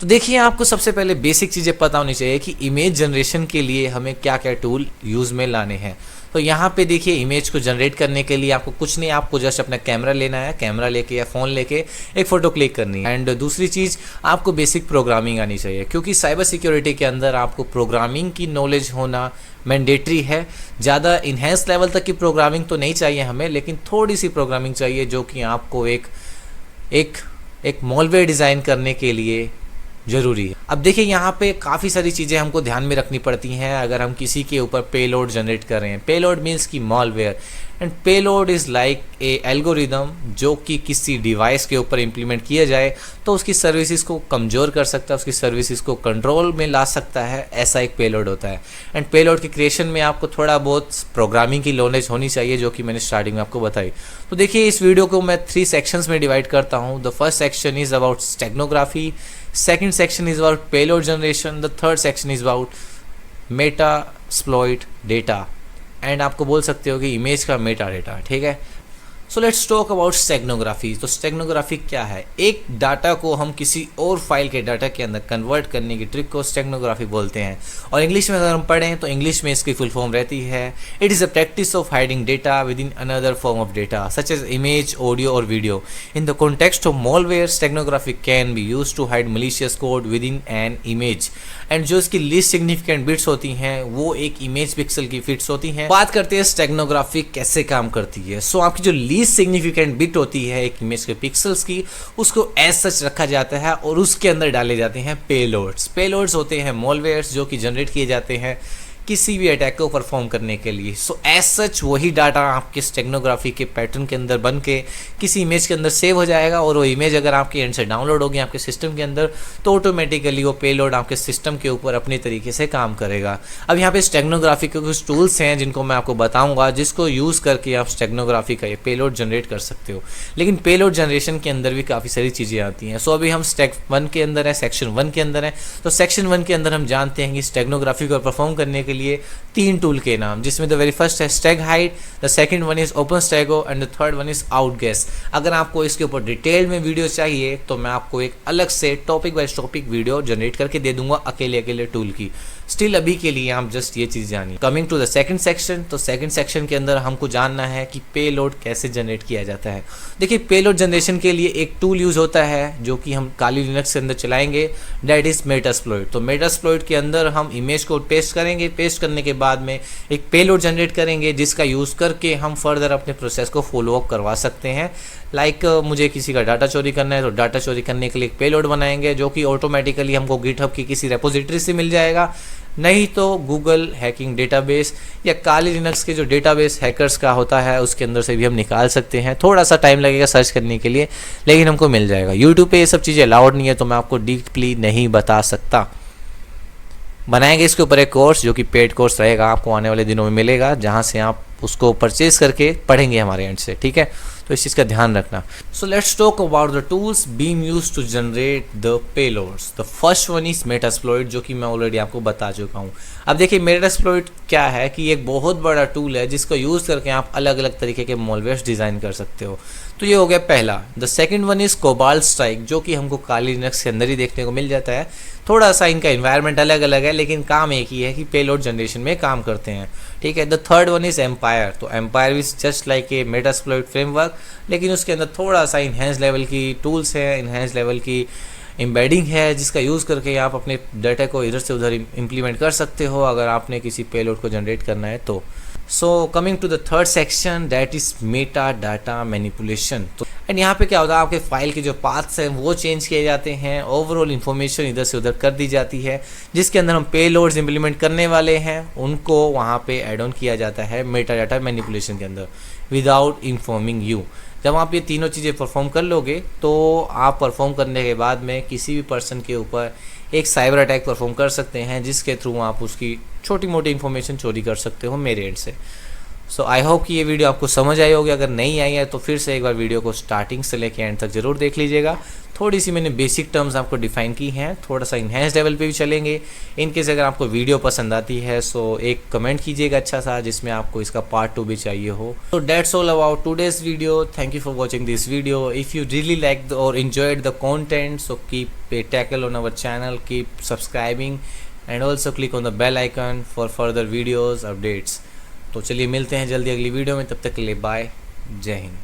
तो देखिए, आपको सबसे पहले बेसिक चीज़ें पता होनी चाहिए कि इमेज जनरेशन के लिए हमें क्या क्या टूल यूज़ में लाने हैं। तो यहाँ पे देखिए, इमेज को जनरेट करने के लिए आपको कुछ नहीं, आपको जस्ट अपना कैमरा लेना है, कैमरा लेके या फ़ोन लेके एक फ़ोटो क्लिक करनी है। एंड दूसरी चीज़, आपको बेसिक प्रोग्रामिंग आनी चाहिए, क्योंकि साइबर सिक्योरिटी के अंदर आपको प्रोग्रामिंग की नॉलेज होना मैंडेटरी है। ज़्यादा इन्हेंस लेवल तक की प्रोग्रामिंग तो नहीं चाहिए हमें, लेकिन थोड़ी सी प्रोग्रामिंग चाहिए जो कि आपको एक मॉलवेयर डिज़ाइन करने के लिए ज़रूरी है। अब देखिए, यहाँ पे काफ़ी सारी चीज़ें हमको ध्यान में रखनी पड़ती हैं अगर हम किसी के ऊपर पेलोड जनरेट कर रहे हैं। पेलोड मीन्स की malware, and payload is like a algorithm जो कि किसी डिवाइस के ऊपर इम्प्लीमेंट किया जाए तो उसकी सर्विसेज को कमज़ोर कर सकता है, उसकी सर्विसेज को कंट्रोल में ला सकता है, ऐसा एक पेलोड होता है। एंड पेलोड के क्रिएशन में आपको थोड़ा बहुत प्रोग्रामिंग की नॉलेज होनी चाहिए, जो कि मैंने स्टार्टिंग में आपको बताई। तो देखिए, इस वीडियो को मैं 3 सेक्शंस में डिवाइड करता हूँ। The first section is about steganography, second section is about payload generation, the third section is about metasploit data, and आपको बोल सकते हो कि इमेज का मेटा डेटा। ठीक है, सो लेट्स टॉक अबाउट स्टेगनोग्राफी। तो स्टेगनोग्राफी क्या है? एक डाटा को हम किसी और फाइल के डाटा के अंदर कन्वर्ट करने की ट्रिक को स्टेगनोग्राफी बोलते हैं, और इंग्लिश में अगर हम पढ़ें तो इंग्लिश में इसकी फुल फॉर्म रहती है, it is a practice of hiding data within another form of data such as image, audio और video. In the context of malware, steganography can be use to hide malicious code within an image. And जो इसकी least significant bits होती हैं वो एक image pixel की fits होती हैं। बात करते हैं स्टेगनोग्राफी कैसे काम करती है। सो आपकी जो लीस्ट सिग्निफिकेंट बिट होती है एक इमेज के पिक्सल्स की, उसको एज सच रखा जाता है और उसके अंदर डाले जाते हैं पेलोड्स। पेलोड्स होते हैं मॉलवेयर्स जो कि जनरेट किए जाते हैं किसी भी अटैक को परफॉर्म करने के लिए। सो एज सच वही डाटा आपके स्टेगनोग्राफी के पैटर्न के अंदर बन के किसी इमेज के अंदर सेव हो जाएगा, और वो इमेज अगर आपके एंड से डाउनलोड होगी आपके सिस्टम के अंदर तो ऑटोमेटिकली वो पेलोड आपके सिस्टम के ऊपर अपनी तरीके से काम करेगा। अब यहाँ पे स्टेगनोग्राफी के कुछ टूल्स हैं जिनको मैं आपको बताऊँगा, जिसको यूज़ करके आप स्टेगनोग्राफी का ये पेलोड जनरेट कर सकते हो। लेकिन पेलोड जनरेशन के अंदर भी काफ़ी सारी चीज़ें आती हैं। सो अभी हम स्टेग 1 के अंदर है, सेक्शन 1 के अंदर है। तो सेक्शन 1 के अंदर हम जानते हैं कि स्टेगनोग्राफी को परफॉर्म करने के लिए 3 टूल के नाम, जिसमें द वेरी फर्स्ट है steg hide, the second one is open stego, and the third one is outguess. अगर आपको इसके ऊपर डिटेल में वीडियो चाहिए तो मैं आपको एक अलग से topic by topic video generate करके दे दूंगा अकेले टूल की। स्टिल अभी के लिए आप जस्ट ये चीज़ जानिए। Coming to the second section, तो सेकंड सेक्शन के अंदर हमको जानना है कि पेलोड कैसे जनरेट किया जाता है। देखिए, पेलोड जनरेशन के लिए एक टूल यूज़ होता है जो कि हम काली लिनक्स के अंदर चलाएंगे, दैट इज़ मेटास्प्लॉइट। तो मेटास्प्लॉइट के अंदर हम इमेज को पेस्ट करेंगे, पेस्ट करने के बाद में एक पेलोड जनरेट करेंगे जिसका यूज़ करके हम फर्दर अपने प्रोसेस को फॉलो अप करवा सकते हैं। लाइक मुझे किसी का डाटा चोरी करना है तो डाटा चोरी करने के लिए एक पेलोड बनाएंगे जो कि ऑटोमेटिकली हमको गिटहब की किसी रेपोजिटरी से मिल जाएगा, नहीं तो गूगल हैकिंग डेटाबेस या काली लिनक्स के जो डेटाबेस हैकर्स का होता है उसके अंदर से भी हम निकाल सकते हैं। थोड़ा सा टाइम लगेगा सर्च करने के लिए, लेकिन हमको मिल जाएगा। यूट्यूब पे ये सब चीज़ें अलाउड नहीं है तो मैं आपको डीपली नहीं बता सकता। बनाएंगे इसके ऊपर एक कोर्स जो कि पेड कोर्स रहेगा, आपको आने वाले दिनों में मिलेगा, जहाँ से आप उसको परचेज करके पढ़ेंगे हमारे एंड से। ठीक है, तो इस चीज़ का ध्यान रखना। So let's talk about the tools being used to generate the payloads. The first one is Metasploit, जो कि मैं ऑलरेडी आपको बता चुका हूँ। अब देखिए, मेटास्प्लॉइट क्या है कि एक बहुत बड़ा टूल है जिसको यूज़ करके आप अलग अलग तरीके के मॉलवेयर्स डिज़ाइन कर सकते हो। तो ये हो गया पहला। The second one is cobalt strike, जो कि हमको काली लिनक्स के अंदर ही देखने को मिल जाता है। थोड़ा सा इनका एनवायरनमेंट अलग अलग है, लेकिन काम एक ही है कि पेलोड जनरेशन में काम करते हैं। ठीक है, the third one is empire. तो empire is just like a Metasploit framework, लेकिन उसके अंदर थोड़ा सा इन्हेंस लेवल की टूल्स है, इन्हेंस लेवल की एम्बेडिंग है, जिसका यूज़ करके आप अपने डाटा को इधर से उधर इम्प्लीमेंट कर सकते हो अगर आपने किसी पेलोड को जनरेट करना है तो। So coming to the third section, that is metadata manipulation. तो एंड यहाँ पे क्या होता है, आपके फाइल के जो पाथ्स हैं वो चेंज किए जाते हैं, ओवरऑल इन्फॉर्मेशन इधर से उधर कर दी जाती है, जिसके अंदर हम पेलोड्स इंप्लीमेंट करने वाले हैं उनको वहाँ पे ऐड ऑन किया जाता है मेटा डाटा मैनिपुलेशन के अंदर विदाउट इन्फॉर्मिंग यू। जब आप ये तीनों चीज़ें परफॉर्म कर लोगे तो आप परफॉर्म करने के बाद में किसी भी पर्सन के ऊपर एक साइबर अटैक परफॉर्म कर सकते हैं, जिसके थ्रू आप उसकी छोटी मोटी इन्फॉर्मेशन चोरी कर सकते हो मेरे एंड से। सो आई होप कि ये वीडियो आपको समझ आई होगी। अगर नहीं आई है तो फिर से एक बार वीडियो को स्टार्टिंग से लेके एंड तक जरूर देख लीजिएगा। थोड़ी सी मैंने बेसिक टर्म्स आपको डिफाइन की हैं, थोड़ा सा इन्हेंस लेवल पे भी चलेंगे। इनकेस अगर आपको वीडियो पसंद आती है सो एक कमेंट कीजिएगा अच्छा सा, जिसमें आपको इसका पार्ट 2 भी चाहिए हो। तो that's all about today's video. Thank you for watching this video. If you really like और enjoyed the content, so keep a tackle on our channel, keep subscribing and also click on the bell icon for further videos updates। तो चलिए मिलते हैं जल्दी अगली video में, तब तक के लिए बाय, जय हिंद।